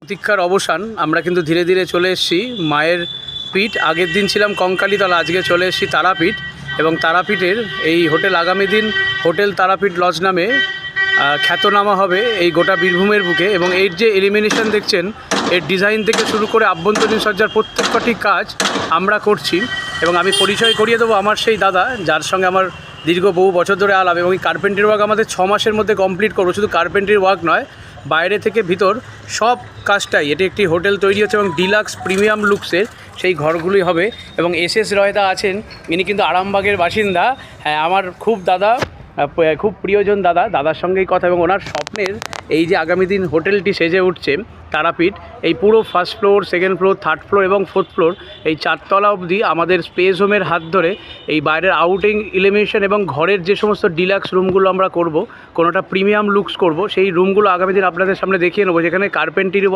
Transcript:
প্রতীক্ষার অবসান। আমরা কিন্তু ধীরে ধীরে চলে এসেছি মায়ের পীঠ। আগের দিন ছিলাম কঙ্কালীতলা, আজকে চলে এসেছি তারাপীঠ। এবং তারাপীঠের এই হোটেল আগামী দিন হোটেল তারাপীঠ লজ নামে খ্যাতনামা হবে এই গোটা বীরভূমের বুকে। এবং এর যে এলিমিনেশন দেখছেন, এর ডিজাইন থেকে শুরু করে আভ্যন্তরীণ সজ্জার প্রত্যেকটি কাজ আমরা করছি। এবং আমি পরিচয় করিয়ে দেবো আমার সেই দাদা, যার সঙ্গে আমার দীর্ঘ বহু বছর ধরে আলাপ। এবং এই কার্পেন্টারি ওয়ার্ক আমাদের 6 মাসের মধ্যে কমপ্লিট করবো। শুধু কার্পেন্টারি ওয়ার্ক নয়, বাইরে থেকে ভিতর সব কাজটাই। এটি একটি হোটেল তৈরি হচ্ছে এবং ডিলাক্স প্রিমিয়াম লুকসের সেই ঘরগুলি হবে। এবং এস রয়দা আছেন, ইনি কিন্তু আরামবাগের বাসিন্দা। হ্যাঁ, আমার খুব দাদা, খুব প্রিয়জন দাদা। দাদার সঙ্গেই কথা। এবং ওনার স্বপ্নের এই যে আগামী দিন হোটেলটি সেজে উঠছে তারাপীঠ, এই পুরো first floor, second floor, third floor এবং ফোর্থ ফ্লোর, এই 4তলা অবধি আমাদের স্পেস হোমের হাত ধরে এই বাইরের আউটিং ইলিমিনেশন এবং ঘরের যে সমস্ত ডিলাক্স রুমগুলো আমরা করব, কোনোটা প্রিমিয়াম লুকস করব, সেই রুমগুলো আগামী দিন আপনাদের সামনে দেখিয়ে নেবো, যেখানে কার্পেন্টারি